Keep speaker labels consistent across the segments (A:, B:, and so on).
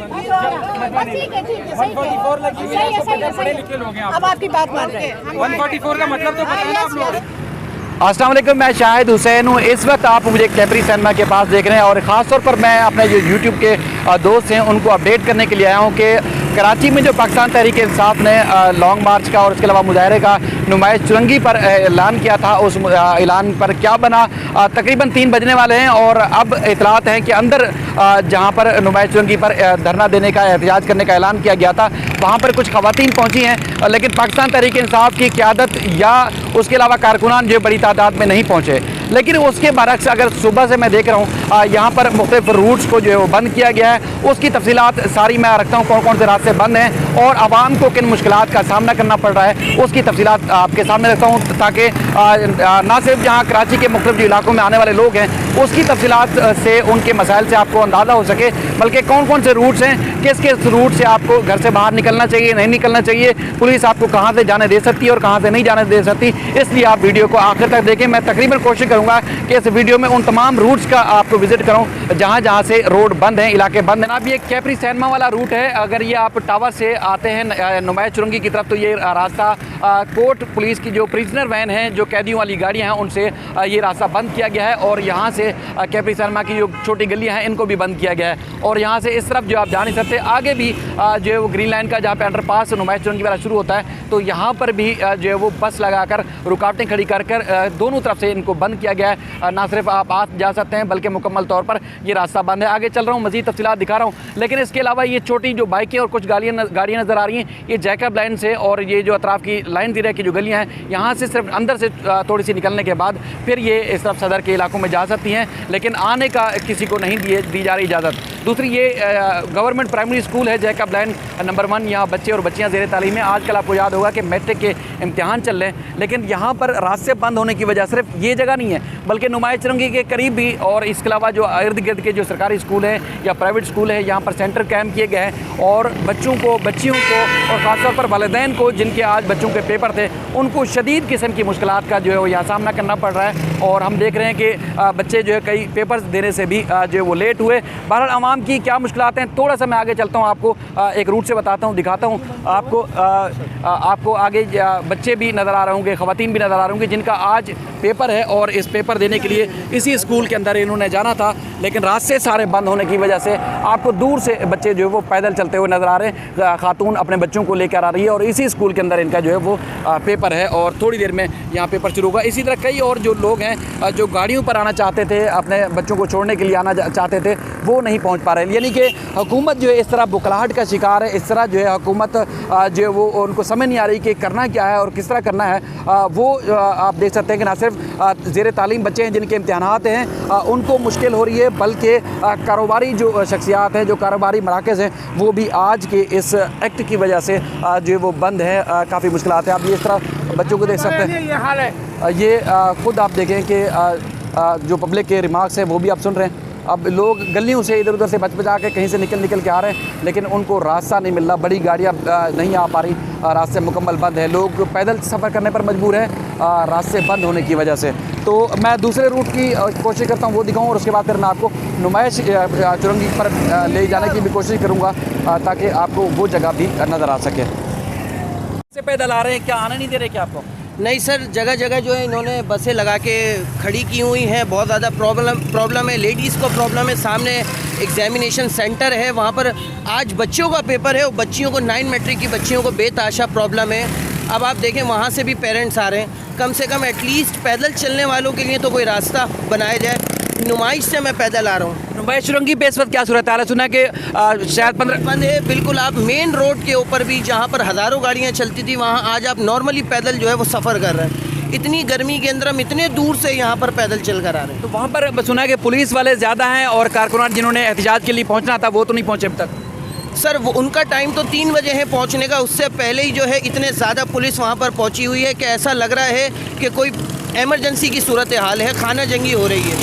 A: 144 लगी हुई है, पढ़े लिखे लोग हैं। अब आपकी बात मान रहे हैं। 144 का मतलब तो पता है ना आप लोग।
B: अस्सलाम वालेकुम, मैं शाहिद हुसैन हूँ। इस वक्त आप मुझे कैपरी सिनेमा के पास देख रहे हैं और ख़ास तौर पर मैं अपने जो यूट्यूब के दोस्त हैं उनको अपडेट करने के लिए आया हूँ कि कराची में जो पाकिस्तान तहरीक इंसाफ ने लॉन्ग मार्च का और उसके अलावा मुजाहरे का नुमाइश चुरंगी पर ऐलान किया था, उस ऐलान पर क्या बना। तकरीबन 3 बजने वाले हैं और अब इतलात हैं कि अंदर जहाँ पर नुमाइश चुरंगी पर धरना देने का, एहतजाज करने का ऐलान किया गया था, वहाँ पर कुछ ख़वातीन पहुँची हैं, लेकिन पाकिस्तान तहरीक इंसाफ की क़यादत या उसके अलावा कारकुनान जो बड़ी तादाद में नहीं पहुँचे। लेकिन उसके बरक्स अगर सुबह से मैं देख रहा हूँ यहाँ पर मुख्तलिफ रूट्स को जो है वो बंद किया गया है, उसकी तफसीलात सारी मैं रखता हूँ, कौन कौन से रास्ते बंद हैं और आवाम को किन मुश्किलात का सामना करना पड़ रहा है उसकी तफसीलात आपके सामने रखता हूँ, ताकि ना सिर्फ जहाँ कराची के मुख्तलिफ जो इलाकों में आने वाले लोग हैं उसकी तफसीलात से, उनके मसाइल से आपको अंदाज़ा हो सके, बल्कि कौन कौन से रूट्स हैं, किस किस रूट से आपको घर से बाहर निकलना चाहिए, नहीं निकलना चाहिए, पुलिस आपको कहाँ से जाने दे सकती है और कहाँ से नहीं जाने दे सकती। इसलिए आप वीडियो को आखिर तक देखें। मैं तकरीबन कोशिश करूँगा कि इस वीडियो में उन तमाम रूट्स का आपको विजिट करूँ जहाँ जहाँ से रोड बंद हैं, इलाके बंद हैं। अब ये कैपरी सिनेमा वाला रूट है। अगर ये आप टावर से आते हैं नुमाइश चुरंगी की तरफ तो ये रास्ता कोर्ट पुलिस की जो प्रिजनर वैन हैं, जो कैदियों वाली गाड़ियाँ हैं, उनसे ये रास्ता बंद किया गया है और यहाँ से कैपरी सिनेमा की जो छोटी गलियाँ हैं इनको भी बंद किया गया है और यहाँ से इस तरफ जो आप जा नहीं सकते। आगे भी जो है वो ग्रीन लाइन का जहाँ पे अंडरपास नुमाइश चुरंगी वाला शुरू होता है तो यहाँ पर भी जो है वो बस लगाकर रुकावटें खड़ी कर दोनों तरफ से इनको बंद किया गया है। ना सिर्फ आप आ जा सकते हैं बल्कि मुकम्मल तौर पर ये रास्ता बंद है। आगे चल रहा हूँ, मज़ीद तफसीलात दिखा रहा हूँ, लेकिन इसके अलावा ये छोटी जो बाइकें और कुछ गाड़ियाँ नज़र आ रही हैं, ये जैकब लाइन से और ये जो अतराफ़ की लाइन ज़ीरा की जो गलियाँ हैं यहाँ से सिर्फ अंदर से थोड़ी सी निकलने के बाद फिर ये इस तरफ सदर के इलाकों में जा सकती हैं, लेकिन आने का किसी को नहीं दी जा रही इजाज़त। दूसरी ये गवर्नमेंट प्राइमरी स्कूल है जैकब लाइन नंबर 1, यहाँ बच्चे और बच्चियाँ ज़ेर तालीम है। आजकल आपको याद होगा कि मैट्रिक के इम्तिहान चल रहे हैं, लेकिन यहाँ पर रास्ते बंद होने की वजह सिर्फ ये जगह नहीं है बल्कि नुमाइश चुरंगी के करीब भी और इसके अलावा जो इर्द गिर्द के जो सरकारी स्कूल हैं या प्राइवेट स्कूल है यहाँ पर सेंटर कायम किए गए हैं और बच्चियों को और ख़ासतौर पर वालिदैन को जिनके आज बच्चों के पेपर थे उनको शदीद किस्म की मुश्किलात का जो है वो यहाँ सामना करना पड़ रहा है और हम देख रहे हैं कि बच्चे जो है कई पेपर्स देने से भी जो है वो लेट हुए। बहरहाल आवाम की क्या मुश्किलात हैं, थोड़ा सा मैं आगे चलता हूँ, आपको एक रूट से बताता हूँ, दिखाता हूँ आपको आगे बच्चे भी नज़र आ रहे होंगे, ख़वातीन भी नज़र आ रहे होंगे जिनका आज पेपर है और इस पेपर देने के लिए इसी स्कूल के अंदर इन्होंने जाना था, लेकिन रास्ते सारे बंद होने की वजह से आपको दूर से बच्चे जो है वो पैदल चलते हुए नज़र आ रहे हैं। खातून अपने बच्चों को लेकर आ रही है और इसी स्कूल के अंदर इनका जो है वो पेपर है और थोड़ी देर में यहाँ पेपर शुरू होगा। इसी तरह कई और जो लोग हैं जो गाड़ियों पर आना चाहते थे, अपने बच्चों को छोड़ने के लिए आना चाहते थे, वो नहीं पहुँच पा रहे। यानी कि हुकूमत जो है इस तरह बुखलाहट का शिकार है, इस तरह जो है हुकूमत जो है वो उनको समझ नहीं आ रही कि करना क्या है और किस तरह करना है। वो आप देख सकते हैं कि ना सिर्फ ज़ेर तालीम बच्चे हैं जिनके इम्तहानात हैं उनको मुश्किल हो रही है, बल्कि कारोबारी जो शख्सियात हैं, जो कारोबारी मराकज़ हैं, वो भी आज के इस एक्ट की वजह से जो वो बंद है। काफ़ी मुश्किलात हैं। आप ये इस तरह बच्चों को देख सकते हैं।
A: ये हाल है।
B: ये ख़ुद आप देखें कि जो पब्लिक के रिमार्क्स हैं वो भी आप सुन रहे हैं। अब लोग गलियों से इधर उधर से बचा के कहीं से निकल के आ रहे हैं, लेकिन उनको रास्ता नहीं मिल रहा, बड़ी गाड़ियाँ नहीं आ पा रही, रास्ते मुकम्मल बंद है, लोग पैदल सफ़र करने पर मजबूर हैं रास्ते बंद होने की वजह से। तो मैं दूसरे रूट की कोशिश करता हूँ, वो दिखाऊँ और उसके बाद फिर मैं आपको नुमाइश चुरंगी पर ले जाने की भी कोशिश करूँगा ताकि आपको वो जगह भी नज़र आ सके। से पैदल आ रहे हैं, क्या आने नहीं दे रहे क्या आपको?
C: नहीं सर, जगह जगह जो है इन्होंने बसें लगा के खड़ी की हुई हैं। बहुत ज़्यादा प्रॉब्लम है, लेडीज़ को प्रॉब्लम है। सामने एग्जामिनेशन सेंटर है, वहाँ पर आज बच्चों का पेपर है और बच्चियों को 9 मैट्रिक की बच्चियों को बेतहाशा प्रॉब्लम है। अब आप देखें वहाँ से भी पेरेंट्स आ रहे हैं, कम से कम एटलीस्ट पैदल चलने वालों के लिए तो कोई रास्ता बनाया जाए। नुमाइश से मैं पैदल आ रहा हूँ।
B: नुमाइश चुरंगी पे इस वक्त क्या सूरत हाल है? सुना कि शायद 15
C: बंद है बिल्कुल। आप मेन रोड के ऊपर भी जहाँ पर हज़ारों गाड़ियाँ चलती थी वहाँ आज आप नॉर्मली पैदल जो है वो सफ़र कर रहे हैं। इतनी गर्मी के अंदर हम इतने दूर से यहाँ पर पैदल चल कर आ रहे हैं।
B: तो वहाँ पर सुना कि पुलिस वाले ज़्यादा हैं और कारकुनान जिन्होंने एहतजाज के लिए पहुँचना था वो तो नहीं पहुँचे अब तक।
C: सर वो उनका टाइम तो 3 बजे है पहुँचने का, उससे पहले ही जो है इतने ज़्यादा पुलिस वहाँ पर पहुँची हुई है कि ऐसा लग रहा है कि कोई एमरजेंसी की सूरत हाल है, खाना जंगी हो रही है।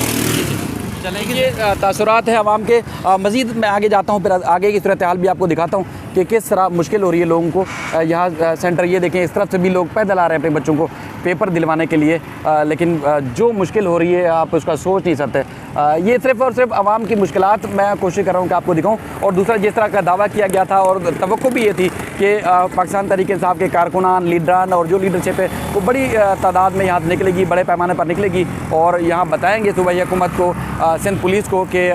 B: चलेंगे ये तासुरात है आवाम के। मज़ीद मैं आगे जाता हूँ, फिर आगे की सूरत हाल भी आपको दिखाता हूँ कि किस तरह मुश्किल हो रही है लोगों को। यहाँ सेंटर ये देखें, इस तरफ से भी लोग पैदल आ रहे हैं अपने बच्चों को पेपर दिलवाने के लिए, लेकिन जो मुश्किल हो रही है आप उसका सोच नहीं सकते। ये सिर्फ़ और सिर्फ आवाम की मुश्किलात मैं कोशिश कर रहा हूँ कि आपको दिखाऊँ। और दूसरा, जिस तरह का दावा किया गया था और तवक्को भी ये थी कि पाकिस्तान तहरीक इंसाफ के कारकुनान, लीडरान और जो लीडरशिप है वो बड़ी तादाद में यहाँ निकलेगी, बड़े पैमाने पर निकलेगी और यहाँ बताएँगे सूबाई हुकूमत को, सिंध पुलिस को कि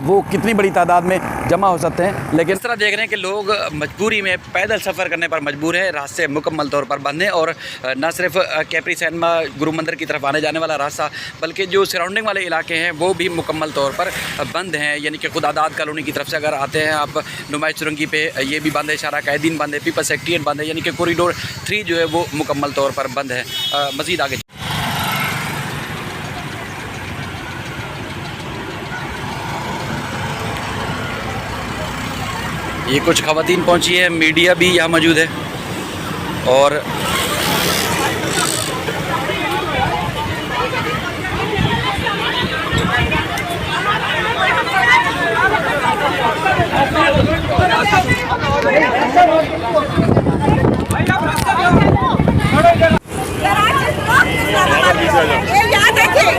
B: वो कितनी बड़ी तादाद में जमा हो सकते हैं। लेकिन इस तरह देख रहे हैं कि लोग मजबूरी में पैदल सफ़र करने पर मजबूर हैं। रास्ते मुकम्मल तौर पर बंद हैं और न सिर्फ कैपरी सैनमा गुरु मंदिर की तरफ आने जाने वाला रास्ता, बल्कि जो सराउंडिंग वाले इलाके हैं वो भी मुकम्मल तौर पर बंद हैं। यानी कि खुदादाद कॉलोनी की तरफ से अगर आते हैं आप नुमाइश चुरंगी पे, ये भी बंद है, शारा कैदीन बंद है, पीपल्स सेक्रेटेरिएट बंद है, यानी कि कॉरिडोर 3 जो है वो मुकम्मल तौर पर बंद है। मज़ीद आगे ये कुछ ख़वातीन पहुंची है, मीडिया भी यहाँ मौजूद है और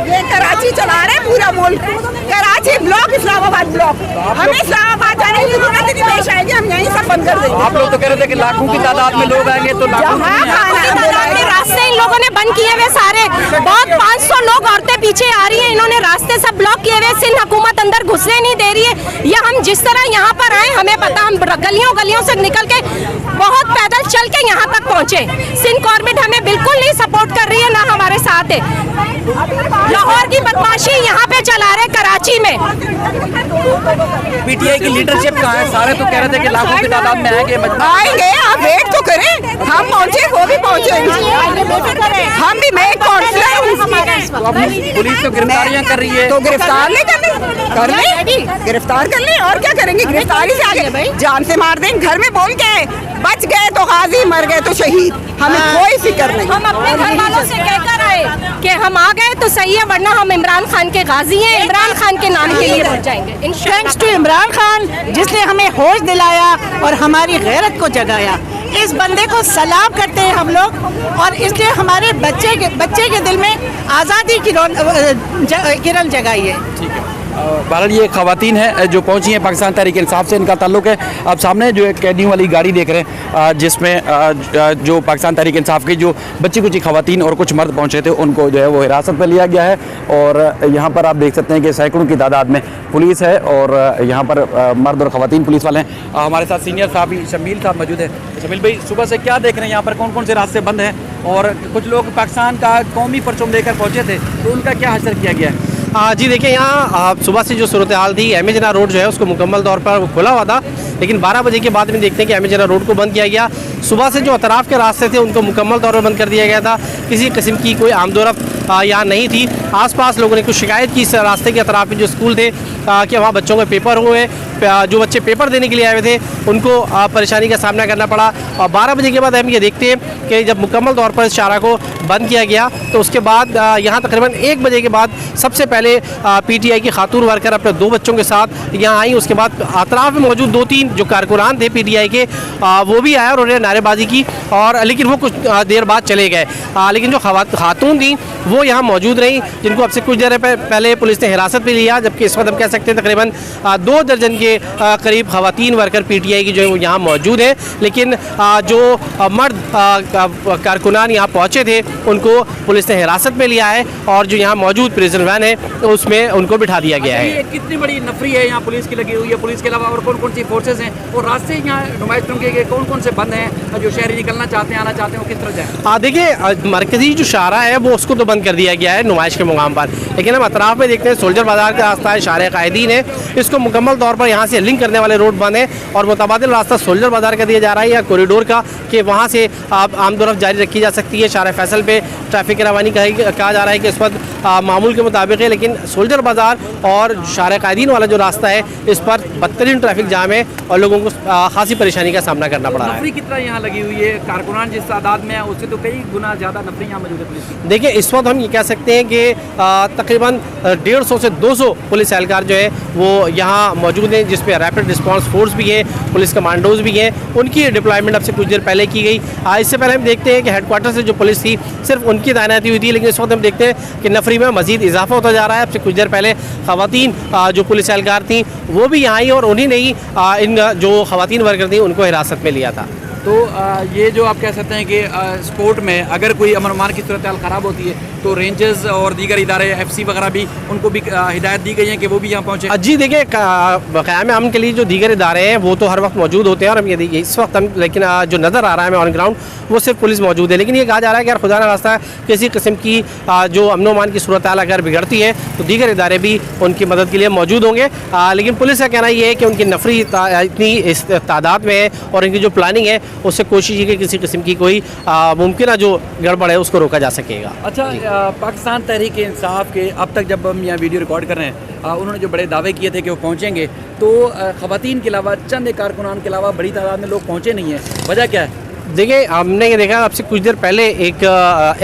D: ये कराची चला रहे पूरा मुल्क, कराची ब्लॉक, इस्लामाबाद ब्लॉक। हमें इस्लामाबाद जाने की जरूरत नहीं पेश आएगी, हम यहीं सब बंद कर देंगे।
B: आप लोग तो कह रहे थे कि लाखों की तादाद में लोग आएंगे, तो लाखों
E: के रास्ते इन लोगों ने बंद किए हुए सारे, बहुत 500 लोग औरतें पीछे आ रही हैं, इन्होंने रास्ते सब ब्लॉक किए हुए। सिंध हुकूमत अंदर घुसने नहीं दे रही है। या हम जिस तरह यहाँ पर आए, हमें पता, हम गलियों गलियों से निकल के बहुत पैदल चल के यहाँ तक पहुँचे। सिंध गवर्नमेंट हमें बिल्कुल नहीं सपोर्ट कर रही है, ना हमारे साथ है। लाहौर की बदमाशी यहाँ पे चला रहे कराची में।
B: पीटीआई की लीडरशिप कहाँ है? सारे तो कह रहे थे कि लाखों की तादाद में आएंगे।
D: आएंगे, आप वेट तो करें, हम पहुँचे वो भी पहुँचेंगे। हम भी, मैं काउंसलर हूँ।
B: तो अब पुलिस तो गिरफ्तारियां कर रही है,
D: तो गिरफ्तार नहीं कर ले, गिरफ्तार कर ले, और क्या करेंगे? गिरफ्तारी से आगे जान से मार दें। घर में बोल के बच गए तो गाजी, मर गए तो शहीद, हमें कोई फिक्र नहीं।
E: हम अपने घर वालों से कहकर आए कि हम आ गए तो सही है, वरना हम इमरान खान के गाजी हैं, इमरान खान के नाम के लिए मर जाएंगे।
F: थैंक्स टू इमरान खान जिसने हमें होश दिलाया और हमारी गैरत को जगाया। इस बंदे को सलाम करते हैं हम लोग, और इसलिए हमारे बच्चे के दिल में आज़ादी की किरण जगाई है।
B: ठीक है। बहरहाल ये ख़वातीन हैं जो पहुंची हैं पाकिस्तान तहरीक इंसाफ से, इनका ताल्लुक़ है। आप सामने जो एक कैदियों वाली गाड़ी देख रहे हैं, जिसमें जो पाकिस्तान तहरीक इंसाफ की जो बच्ची कुछ ख़वातीन और कुछ मर्द पहुंचे थे, उनको जो है वो हिरासत में लिया गया है। और यहाँ पर आप देख सकते हैं कि सैकड़ों की तादाद में पुलिस है और यहाँ पर मर्द और ख़वातीन पुलिस वाले हैं। हमारे साथ सीनियर साहब शमील साहब मौजूद है। शमील भाई, सुबह से क्या देख रहे हैं यहाँ पर, कौन कौन से रास्ते बंद हैं? और कुछ लोग पाकिस्तान का कौमी परचम लेकर पहुँचे थे, तो उनका क्या हशर किया गया है?
G: जी देखिए, यहाँ सुबह से जो सूरत हाल थी, एम ए जिन्ना रोड जो है उसको मुकम्मल तौर पर खुला हुआ था, लेकिन 12 बजे के बाद में देखते हैं कि एम ए जिन्ना रोड को बंद किया गया। सुबह से जो अतराफ़ के रास्ते थे उनको मुकम्मल तौर पर बंद कर दिया गया था। किसी किस्म की कोई आमदोरफ्त यहाँ नहीं थी। आसपास लोगों ने कुछ शिकायत की इस रास्ते के अतराफ़ में जो स्कूल थे कि वहाँ बच्चों के पेपर हुए, जो बच्चे पेपर देने के लिए आए हुए थे उनको परेशानी का सामना करना पड़ा। और 12 बजे के बाद हम ये देखते हैं कि जब मुकम्मल तौर पर इस शारा को बंद किया गया, तो उसके बाद यहाँ तकरीबन 1 बजे के बाद सबसे पहले पीटीआई की खातून वर्कर अपने 2 बच्चों के साथ यहाँ आई। उसके बाद अतराफ़ में मौजूद 2-3 जो कारकुनान थे पीटीआई के, वो भी आए और उन्होंने नारेबाजी की, और लेकिन वो कुछ देर बाद चले गए। लेकिन जो खातून थी वो यहाँ मौजूद रहीं, जिनको अब से कुछ देर पहले पुलिस ने हिरासत में लिया, जबकि इस वक्त हम कह सकते हैं तकरीबन 2 दर्जन के करीब ख़वातीन वर्कर पीटीआई की जो है वो यहाँ मौजूद है। लेकिन जो मर्द कारकुनान यहाँ पहुँचे थे उनको पुलिस ने हिरासत में लिया है, और जो यहाँ मौजूद प्रिजन वैन है उसमें उनको बिठा दिया गया है।
B: कितनी बड़ी नफरी है यहाँ पुलिस की लगी हुई है? पुलिस के अलावा और कौन कौन सी फोर्सेज हैं? और रास्ते यहाँ नुमाइश चुरंगी के कौन कौन से बंद हैं? जो शहरी निकलना चाहते हैं, आना चाहते हैं, वो किस तरह जाए?
G: देखिए, मरकजी जो शारा है वो उसको तो बंद कर दिया गया है नुमाइश के मुकाम पर, लेकिन हम अतराफ़ में देखते हैं सोल्जर बाज़ार का रास्ता है, शारा कायदीन है, इसको मुकम्मल तौर पर यहाँ से लिंक करने वाले रोड बंद है, और मुतबादिल रास्ता सोल्जर बाज़ार का दिया जा रहा है या कॉरिडोर का, कि वहाँ से आप आमदोरफ्त जारी रखी जा सकती है। शारा फैसल पे ट्रैफिक की रवानी कहा जा रहा है कि इस वक्त मामूल के मुताबिक है, लेकिन सोल्जर बाज़ार और शारा कायदीन वाला जो रास्ता है इस पर बदतरीन ट्रैफिक जाम है और लोगों को खासी परेशानी का सामना करना पड़ रहा है।
B: कितना यहाँ लगी हुई है, कारकुनान जिस तादाद में है उससे तो कई गुना ज़्यादा नफरी यहाँ मौजूद है पुलिस की।
G: देखिए इस वक्त हम ये कह सकते हैं कि तकरीबन 150 से 200 पुलिस एहलकार जो है वो यहाँ मौजूद हैं, जिसमें रैपिड रिस्पांस फोर्स भी है, पुलिस कमांडोज भी हैं। उनकी डिप्लॉयमेंट अब से कुछ देर पहले की गई। इससे पहले हम देखते हैं कि हेडक्वार्टर से जो पुलिस थी सिर्फ उनकी तैनाती हुई थी, लेकिन इस वक्त हम देखते हैं कि नफरी में मजीद इजाफा होता जा रहा है। अब से कुछ देर पहले खवातीन जो पुलिस एहलकार थी वो भी यहाँ आई और उन्हीं ने ही इन जो खवातीन वर्कर थी उनको हिरासत में लिया था।
B: तो ये जो आप कह सकते हैं कि स्पोर्ट में अगर कोई अमन अमान की सूरत हाल ख़राब होती है तो रेंजर्स और दीगर इदारे FC वगैरह भी उनको भी हिदायत दी गई है कि वो भी यहाँ पहुँचे।
G: जी देखिए क़याम अमन के लिए जो दीगर इदारे हैं वो तो हर वक्त मौजूद होते हैं और हम ये देखिए इस वक्त हम लेकिन जो नज़र आ रहा है हमें ऑन ग्राउंड वो सिर्फ पुलिस मौजूद है। लेकिन ये कहा जा रहा है कि यार खुदा न खास्ता किसी किस्म की जो अमन अमान की सूरत हाल अगर बिगड़ती है तो दीगर इदारे भी उनकी मदद के लिए मौजूद होंगे। लेकिन पुलिस का कहना ये है कि उनकी नफरी इतनी इस तादाद में है और इनकी जो प्लानिंग है उससे कोशिश की किसी किस्म की कोई मुमकिन जो गड़बड़ है उसको रोका जा सकेगा।
B: अच्छा, पाकिस्तान तहरीक इंसाफ के अब तक जब हम यहाँ वीडियो रिकॉर्ड कर रहे हैं उन्होंने जो बड़े दावे किए थे कि वो पहुँचेंगे, तो ख़वातीन के अलावा चंद कारकुनान के अलावा बड़ी तादाद में लोग पहुँचे नहीं हैं, वजह क्या है?
G: देखिए हमने ये देखा अब से कुछ देर पहले एक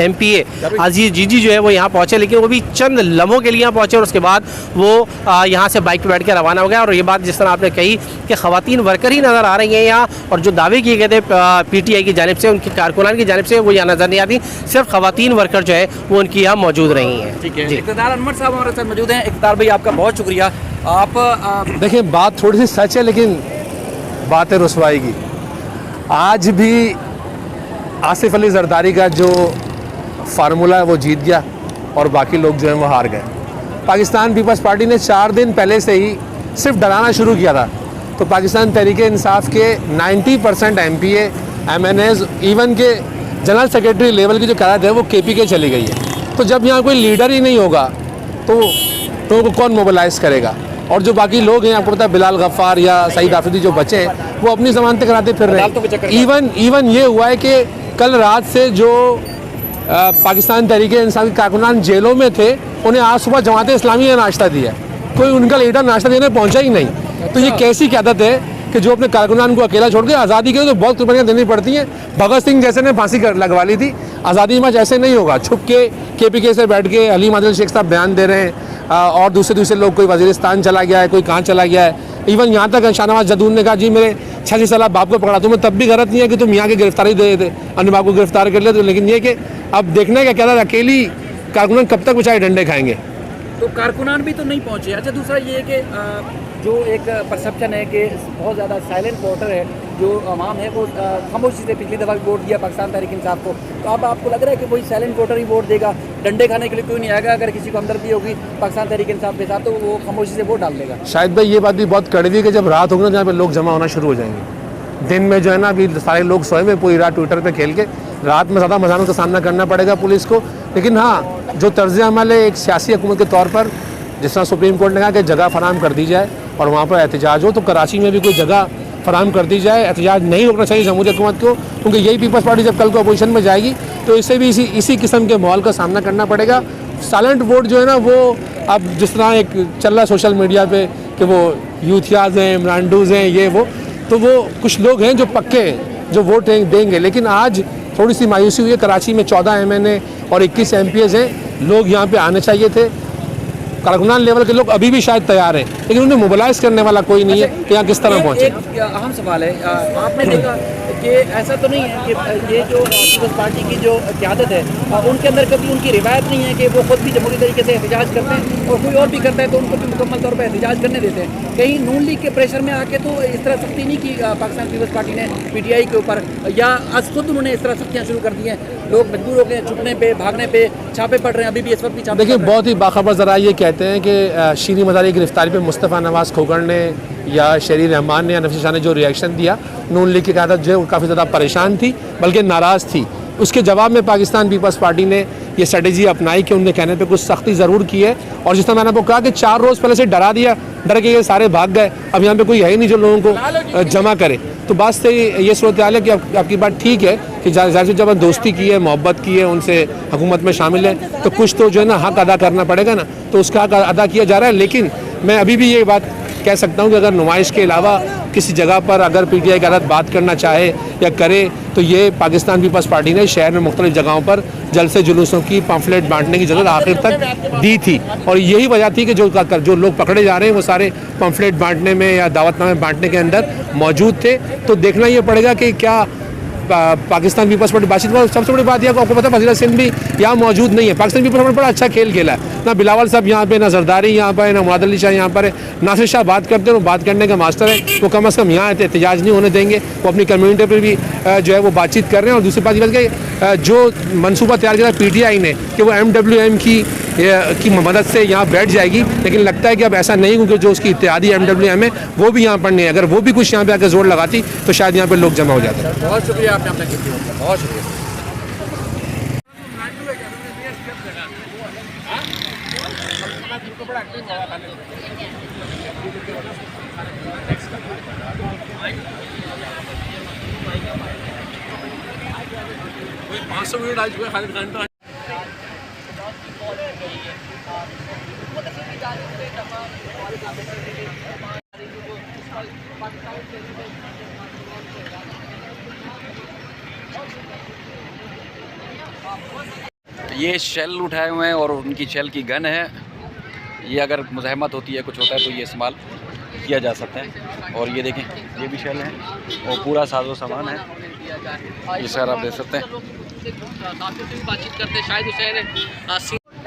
G: MPA अजीज जीजी जो है वो यहाँ पहुँचे, लेकिन वो भी चंद लम्हों के लिए यहाँ पहुँचे और उसके बाद वो यहाँ से बाइक पे बैठ कर रवाना हो गया। और ये बात जिस तरह आपने कही कि ख़वातीन वर्कर ही नज़र आ रही हैं यहाँ, और जो दावे किए गए थे PTI की जानिब से, उनकी कारकुनान की जानिब से, वो यहाँ नज़र नहीं आती। सिर्फ ख़वातीन वर्कर जो है वो उनकी यहाँ मौजूद रही हैं।
B: ठीक है, इक़्तिदार अनवर साहब हमारे साथ मौजूद हैं। इक़्तिदार भाई आपका बहुत शुक्रिया। आप
H: देखिए बात थोड़ी सी सच है लेकिन बात है रुसवाई की। आज भी आसिफ अली जरदारी का जो फार्मूला है वो जीत गया और बाकी लोग जो हैं वो हार गए। पाकिस्तान पीपल्स पार्टी ने 4 दिन पहले से ही सिर्फ डराना शुरू किया था, तो पाकिस्तान तहरीक इंसाफ के 90% MPA MNAs इवन के जनरल सेक्रेटरी लेवल की जो क़यादत है वो KPK चली गई है। तो जब यहाँ कोई लीडर ही नहीं होगा तो को कौन मोबिलाइज़ करेगा? और जो बाकी लोग हैं, आपको पता है बिलाल गफ्फार या सईद आफरीदी जो बचे हैं वो अपनी ज़मानतें कराते फिर रहे हैं। इवन ये हुआ है कि कल रात से जो पाकिस्तान तहरीक इंसाफ के कारकुनान जेलों में थे उन्हें आज सुबह जमात इस्लामी ने नाश्ता दिया, कोई उनका लीडर नाश्ता देने पहुंचा ही नहीं। तो ये कैसी क़यादत है कि जो अपने कारकुनान को अकेला छोड़ के आज़ादी के लिए तो बहुत कुर्बानियाँ देनी पड़ती हैं। भगत सिंह जैसे ने फांसी लगवा ली थी, आज़ादी में ऐसे नहीं होगा। छुप के KPK से बैठ के हलीम आदिल शेख साहब बयान दे रहे हैं और दूसरे लोग, कोई वज़ीरिस्तान चला गया है, कोई कहाँ चला गया है। इवन यहाँ तक शाहनवाज जदून ने कहा जी मेरे 86 साल बाप को पकड़ा, तुम्हें तब भी गलत नहीं है कि तुम यहाँ की गिरफ्तारी दे देते, अन्य बाप को गिरफ्तार कर लेते। लेकिन ये कि अब देखने का क्या था, अकेली कारकुनान कब तक बेचारे डंडे खाएंगे।
B: तो कारकुनान भी तो नहीं पहुँचे। अच्छा, दूसरा ये है कि जो एक परसेप्शन है कि बहुत ज़्यादा साइलेंट वोटर है, जो अवाम है वो खामोशी से पिछली दफ़ा वोट दिया पाकिस्तान तहरीक इंसाफ को, तो अब आपको लग रहा है कि कोई साइलेंट वोटर ही वोट देगा? डंडे खाने के लिए कोई नहीं आएगा। अगर किसी को हमदर्दी होगी पाकिस्तान तहरीक इंसाफ के साथ तो वो खामोशी से वोट डाल देगा।
H: शायद भाई ये बात भी बहुत कड़वी है कि जब रात होगी ना जहाँ पे लोग जमा होना शुरू हो जाएंगे। दिन में जो है ना अभी सारे लोग सोए में पूरी रात ट्विटर पे खेल के, रात में ज़्यादा मज़ामत का सामना करना पड़ेगा पुलिस को। लेकिन हाँ, जो तर्ज अमल है एक सियासी हुकूमत के तौर पर, जिस तरह सुप्रीम कोर्ट ने कहा कि जगह फराम कर दी जाए और वहाँ पर एहतजाज हो, तो कराची में भी कोई जगह फराम कर दी जाए। एहतजाज नहीं रोकना चाहिए जमहूरी हुकूमत को, क्योंकि यही पीपल्स पार्टी जब कल को अपोजिशन में जाएगी तो इससे भी इसी किस्म के माहौल का सामना करना पड़ेगा। साइलेंट वोट जो है ना वो अब जिस तरह एक चल रहा है सोशल मीडिया पे कि वो यूथियाज हैं, इमरानडूज हैं, ये वो, तो वो कुछ लोग हैं जो पक्के हैं जो वोट देंगे। लेकिन आज थोड़ी सी मायूसी हुई है। कराची में 14 MNA और 21 MPAs हैं। लोग यहाँ पे आने चाहिए थे। कारकुनान लेवल के लोग अभी भी शायद तैयार हैं, लेकिन उन्हें मोबिलाइज करने वाला कोई नहीं है कि यहाँ किस तरह पहुँचे।
B: एक अहम सवाल है, आपने देखा कि ऐसा तो नहीं है कि ये जो पीपल्स पार्टी की जो क़यादत है उनके अंदर कभी उनकी रिवायत नहीं है कि वो खुद भी जमहूरी तरीके से एहतजाज करते हैं और कोई और भी करता है तो उनको भी मुकम्मल तौर पर एहतजाज करने देते हैं। कहीं नून लीग के प्रेशर में आके तो इस तरह सख्ती नहीं की पाकिस्तान पीपल्स पार्टी ने PTI के ऊपर, या आज खुद उन्होंने इस तरह सख्तियाँ शुरू कर दी हैं? लोग मजबूर हो गए छुपने पे, भागने पे, छापे पड़ रहे हैं। अभी भी इस वक्त भी छापे।
H: देखिए बहुत ही बाखबर ज़रा ये कहते हैं कि शीरी मज़ारी की गिरफ्तारी पे मुस्तफ़ा नवाज़ खोखर ने या शरीर रहमान ने या नफीस शाह ने जो रिएक्शन दिया, नून लीग की क़यादत जो है वो काफ़ी ज़्यादा परेशान थी, बल्कि नाराज़ थी। उसके जवाब में पाकिस्तान पीपल्स पार्टी ने ये स्ट्रेटजी अपनाई कि उनके कहने पे कुछ सख्ती ज़रूर की है। और जिस तरह मैंने आपको कहा कि 4 रोज़ पहले से डरा दिया, डर के ये सारे भाग गए। अब यहाँ पे कोई है ही नहीं जो लोगों को जमा करे। तो बात से ये सूरत हाल है कि आपकी बात ठीक है कि ज़ाहिर से जब दोस्ती की है, मोहब्बत की है, उनसे हुकूमत में शामिल है, तो कुछ तो जो है ना हक़ अदा करना पड़ेगा ना, तो उसका हक़ अदा किया जा रहा है। लेकिन मैं अभी भी ये बात कह सकता हूँ कि अगर नुमाइश के अलावा किसी जगह पर अगर PTI की अदालत बात करना चाहे या करे तो ये पाकिस्तान पीपल्स पार्टी ने शहर में मुख्तलिफ जगहों पर जलसे जुलूसों की पम्फलेट बांटने की जरूरत आखिर तक दी थी। और यही वजह थी कि जो लोग पकड़े जा रहे हैं वो सारे पम्फलेट बांटने में या दावतनामे बांटने के अंदर मौजूद थे। तो देखना ये पड़ेगा कि क्या पाकिस्तान पीपल्स पार्टी बातचीत। सबसे बड़ी बात यह आपको पता है फजीलत सिंह भी यहाँ मौजूद नहीं है। पाकिस्तान पीपल्स पार्टी बड़ा अच्छा खेल खेला है, ना बिलावल साहब यहाँ पे, ना जरदारी यहाँ पर, ना मुआद अली शाह यहाँ पर है, नासिर शाह बात करते हैं, वो बात करने का मास्टर है, वो कम अज़ कम यहाँ एहतजाज नहीं होने देंगे। वो अपनी कम्यूनिटी पर भी जो है वो बातचीत कर रहे हैं। और दूसरी बात यह कि जो मनसूबा तैयार किया PTI ने कि वो MWM की मदद से यहाँ बैठ जाएगी, लेकिन लगता है कि अब ऐसा नहीं, क्योंकि जो उसकी इत्तेहादी MWM है वो भी यहाँ पर नहीं है। अगर वो भी कुछ यहाँ पे आकर जोर लगाती तो शायद यहाँ पे लोग जमा हो जाते।
B: बहुत शुक्रिया आपने अपना कीमती वक्त, बहुत शुक्रिया। ये शेल उठाए हुए हैं और उनकी शेल की गन है। ये अगर मुज़ाहमत होती है, कुछ होता है तो ये इस्तेमाल किया जा सकता है। और ये देखें, ये भी शेल है और पूरा साजो सामान है। ये सर आप देख सकते हैं।
C: बातचीत करते शायद हुसैन
A: ठीक है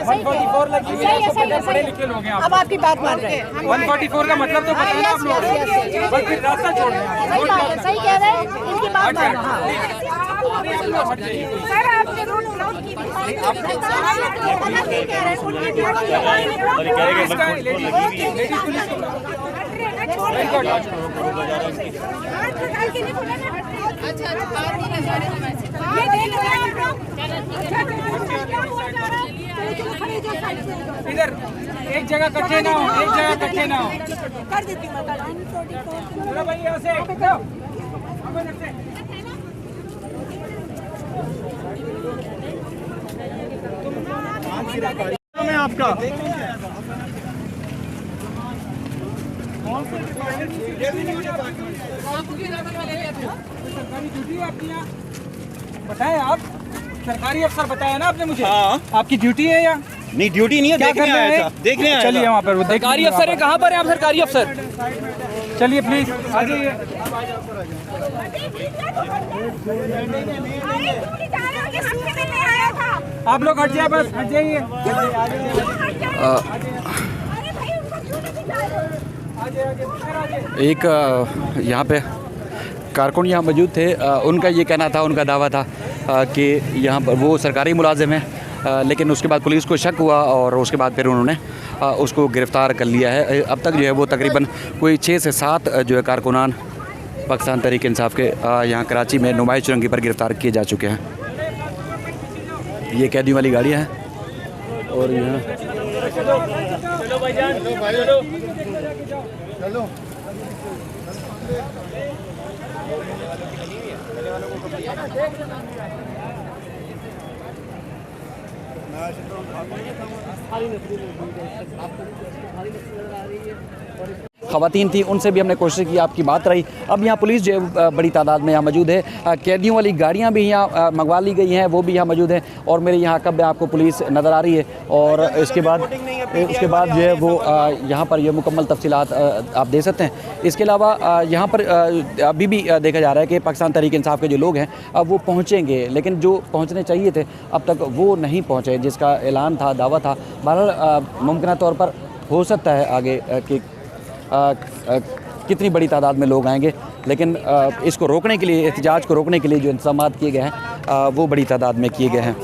A: 144 लगी हुई है, पढ़े लिखे लोग हैं।
F: अब आपकी बात मान रहे हैं।
A: 144 का मतलब तो पता है ना आप लोग, बस फिर रास्ता छोड़ रहे हैं।
F: सही कह रहे हैं, इनकी बात मानो।
A: सर
F: आपने रूट ब्लॉक की
A: इधर एक जगह इकट्ठे ना हो, एक जगह इकट्ठे ना हो।
F: कर देती हूँ
A: चलो भाई यहाँ से
I: मैं आपका
A: सरकारी ड्यूटी है आपकी यहाँ, बताए आप सरकारी अफसर बताया ना आपने मुझे।
I: हाँ।
A: आपकी ड्यूटी है यहाँ?
I: नहीं ड्यूटी नहीं है, देखने आया था, देखने आया।
A: चलिए वहाँ पर वो सरकारी अफसर है। कहाँ पर है आप सरकारी अफसर? चलिए प्लीज आ जाइए। आप लोग हट जाए, बस हट जाइए।
B: एक यहाँ पे कारकुन यहाँ मौजूद थे। उनका ये कहना था, उनका दावा था कि यहाँ पर वो सरकारी मुलाजिम है, लेकिन उसके बाद पुलिस को शक हुआ और उसके बाद फिर उन्होंने उसको गिरफ़्तार कर लिया है। अब तक जो है वो तकरीबन कोई 6 से 7 जो है कारकुनान पाकिस्तान तहरीक इंसाफ के यहाँ कराची में नुमाइश चुरंगी पर गिरफ़्तार किए जा चुके हैं। ये कैदियों वाली गाड़ियाँ हैं और यहाँ ख़वातीन थी, उनसे भी हमने कोशिश की, आपकी बात रही। अब यहाँ पुलिस जो है बड़ी तादाद में यहाँ मौजूद है। कैदियों वाली गाड़ियाँ भी यहाँ मंगवा ली गई हैं, वो भी यहाँ मौजूद हैं। और मेरे यहाँ कब आपको पुलिस नज़र आ रही है। और उसके बाद जो है वो यहाँ पर ये मुकम्मल तफसीलात आप दे सकते हैं। इसके अलावा यहाँ पर अभी भी देखा जा रहा है कि पाकिस्तान तहरीक इंसाफ के जो लोग हैं अब वो पहुँचेंगे, लेकिन जो पहुँचने चाहिए थे अब तक वो नहीं पहुँचे, जिसका ऐलान था, दावा था। बहरहाल मुमकिन तौर पर हो सकता है आगे कि कितनी बड़ी तादाद में लोग आएंगे, लेकिन इसको रोकने के लिए, एहतजाज को रोकने के लिए जो इंतजामात किए गए हैं वो बड़ी तादाद में किए गए हैं।